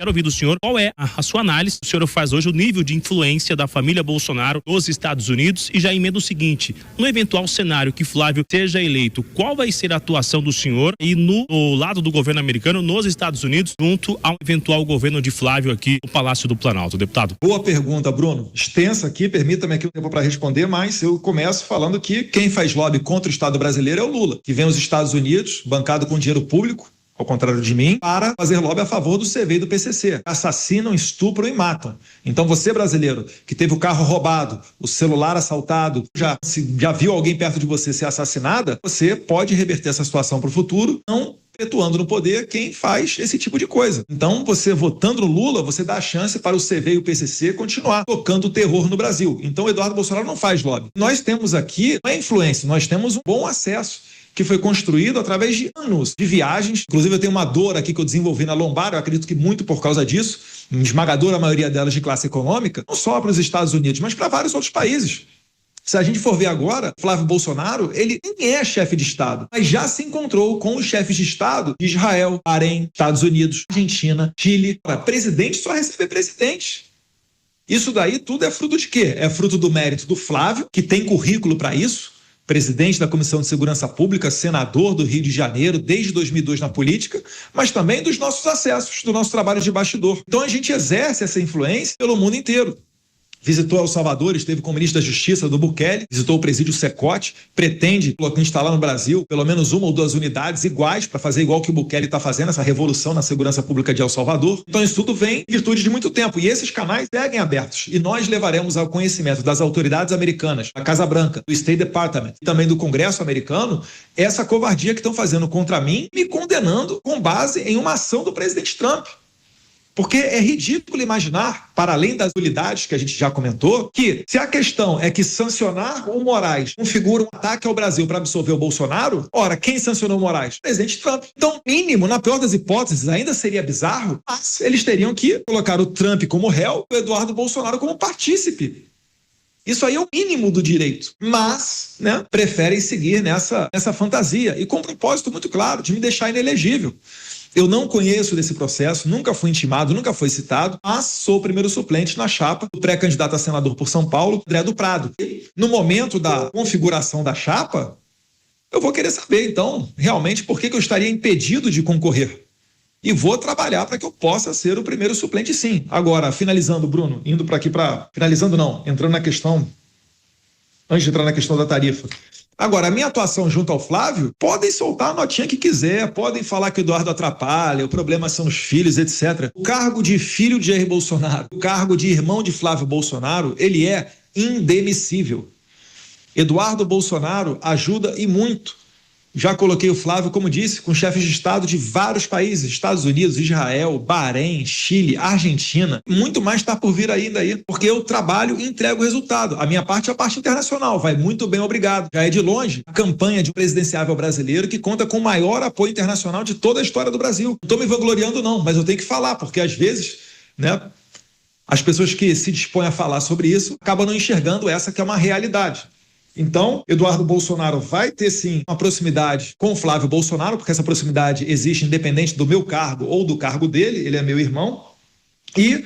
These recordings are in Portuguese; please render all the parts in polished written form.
Quero ouvir do senhor qual é a sua análise. O senhor faz hoje o nível de influência da família Bolsonaro nos Estados Unidos e já emenda o seguinte: no eventual cenário que Flávio seja eleito, qual vai ser a atuação do senhor e no lado do governo americano nos Estados Unidos junto ao eventual governo de Flávio aqui no Palácio do Planalto, deputado? Boa pergunta, Bruno. Extensa aqui, permita-me aqui um tempo para responder, mas eu começo falando que quem faz lobby contra o Estado brasileiro é o Lula, que vem aos Estados Unidos, bancado com dinheiro público, ao contrário de mim, para fazer lobby a favor do CV e do PCC. Assassinam, estupram e matam. Então você, brasileiro, que teve o carro roubado, o celular assaltado, já viu alguém perto de você ser assassinada, você pode reverter essa situação para o futuro, não perpetuando no poder quem faz esse tipo de coisa. Então, você votando no Lula, você dá a chance para o CV e o PCC continuar tocando o terror no Brasil. Então, o Eduardo Bolsonaro não faz lobby. Nós temos aqui uma influência, nós temos um bom acesso que foi construído através de anos de viagens. Inclusive, eu tenho uma dor aqui que eu desenvolvi na lombar, eu acredito que muito por causa disso, em esmagadora maioria delas de classe econômica, não só para os Estados Unidos, mas para vários outros países. Se a gente for ver agora, Flávio Bolsonaro, ele nem é chefe de Estado, mas já se encontrou com os chefes de Estado de Israel, Bahrein, Estados Unidos, Argentina, Chile. Para presidente só receber presidente. Isso daí tudo é fruto de quê? É fruto do mérito do Flávio, que tem currículo para isso, presidente da Comissão de Segurança Pública, senador do Rio de Janeiro, desde 2002 na política, mas também dos nossos acessos, do nosso trabalho de bastidor. Então a gente exerce essa influência pelo mundo inteiro. Visitou El Salvador, esteve com o ministro da Justiça do Bukele, visitou o presídio Secote, pretende instalar no Brasil pelo menos 1 ou 2 unidades iguais para fazer igual que o Bukele está fazendo, essa revolução na segurança pública de El Salvador. Então isso tudo vem em virtude de muito tempo e esses canais seguem abertos e nós levaremos ao conhecimento das autoridades americanas, da Casa Branca, do State Department e também do Congresso americano essa covardia que estão fazendo contra mim, me condenando com base em uma ação do presidente Trump. Porque é ridículo imaginar, para além das unidades que a gente já comentou, que se a questão é que sancionar o Moraes configura um ataque ao Brasil para absolver o Bolsonaro, ora, quem sancionou o Moraes? O presidente Trump. Então, mínimo, na pior das hipóteses, ainda seria bizarro, mas eles teriam que colocar o Trump como réu e o Eduardo Bolsonaro como partícipe. Isso aí é o mínimo do direito, mas preferem seguir nessa fantasia e com um propósito muito claro de me deixar inelegível. Eu não conheço desse processo, nunca fui intimado, nunca fui citado, mas sou o primeiro suplente na chapa do pré-candidato a senador por São Paulo, André do Prado. E no momento da configuração da chapa, eu vou querer saber, então, realmente, por que eu estaria impedido de concorrer. E vou trabalhar para que eu possa ser o primeiro suplente, sim. Agora, finalizando, Bruno, indo para aqui para... Finalizando não, entrando na questão... Antes de entrar na questão da tarifa. Agora, a minha atuação junto ao Flávio, podem soltar a notinha que quiser, podem falar que o Eduardo atrapalha, o problema são os filhos, etc. O cargo de filho de Jair Bolsonaro, o cargo de irmão de Flávio Bolsonaro, ele é indemissível. Eduardo Bolsonaro ajuda e muito. Já coloquei o Flávio, como disse, com chefes de Estado de vários países, Estados Unidos, Israel, Bahrein, Chile, Argentina. Muito mais está por vir ainda aí, porque eu trabalho e entrego o resultado. A minha parte é a parte internacional, vai muito bem, obrigado. Já é de longe a campanha de um presidenciável brasileiro que conta com o maior apoio internacional de toda a história do Brasil. Não estou me vangloriando não, mas eu tenho que falar, porque às vezes, as pessoas que se dispõem a falar sobre isso acabam não enxergando essa que é uma realidade. Então, Eduardo Bolsonaro vai ter, sim, uma proximidade com o Flávio Bolsonaro, porque essa proximidade existe independente do meu cargo ou do cargo dele, ele é meu irmão. E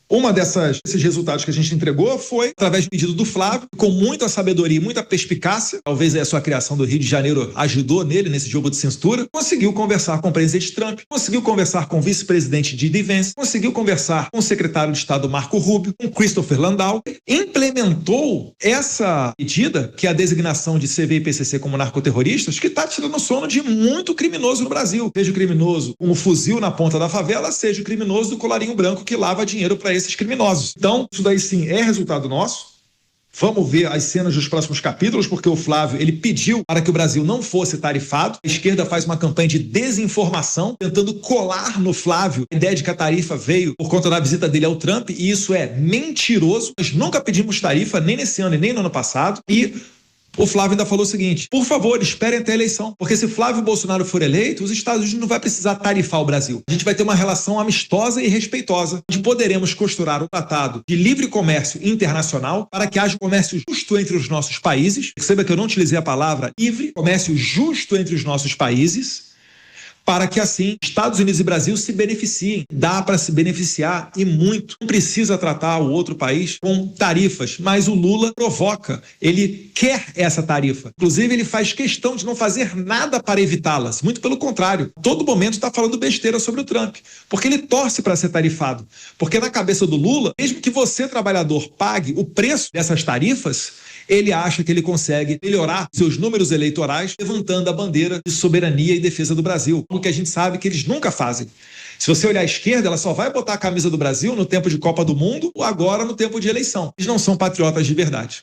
uma desses resultados que a gente entregou foi através do pedido do Flávio, com muita sabedoria e muita perspicácia, talvez a sua criação do Rio de Janeiro ajudou nele nesse jogo de cintura, conseguiu conversar com o presidente Trump, conseguiu conversar com o vice-presidente J.D. Vance, conseguiu conversar com o secretário de Estado Marco Rubio, com Christopher Landau, implementou essa medida, que é a designação de CV e PCC como narcoterroristas, que está tirando o sono de muito criminoso no Brasil. Seja o criminoso com o fuzil na ponta da favela, seja o criminoso do colarinho branco que lava dinheiro para esses criminosos. Então, isso daí sim é resultado nosso. Vamos ver as cenas dos próximos capítulos, porque o Flávio, ele pediu para que o Brasil não fosse tarifado. A esquerda faz uma campanha de desinformação, tentando colar no Flávio a ideia de que a tarifa veio por conta da visita dele ao Trump, e isso é mentiroso. Nós nunca pedimos tarifa, nem nesse ano e nem no ano passado, e o Flávio ainda falou o seguinte: por favor, esperem até a eleição, porque se Flávio Bolsonaro for eleito, os Estados Unidos não vai precisar tarifar o Brasil. A gente vai ter uma relação amistosa e respeitosa, onde poderemos costurar um tratado de livre comércio internacional para que haja um comércio justo entre os nossos países. Perceba que eu não utilizei a palavra livre, comércio justo entre os nossos países, para que assim Estados Unidos e Brasil se beneficiem. Dá para se beneficiar e muito. Não precisa tratar o outro país com tarifas, mas o Lula provoca, ele quer essa tarifa. Inclusive, ele faz questão de não fazer nada para evitá-las. Muito pelo contrário, todo momento está falando besteira sobre o Trump, porque ele torce para ser tarifado. Porque na cabeça do Lula, mesmo que você, trabalhador, pague o preço dessas tarifas, ele acha que ele consegue melhorar seus números eleitorais levantando a bandeira de soberania e defesa do Brasil, o que a gente sabe que eles nunca fazem. Se você olhar à esquerda, ela só vai botar a camisa do Brasil no tempo de Copa do Mundo ou agora no tempo de eleição. Eles não são patriotas de verdade.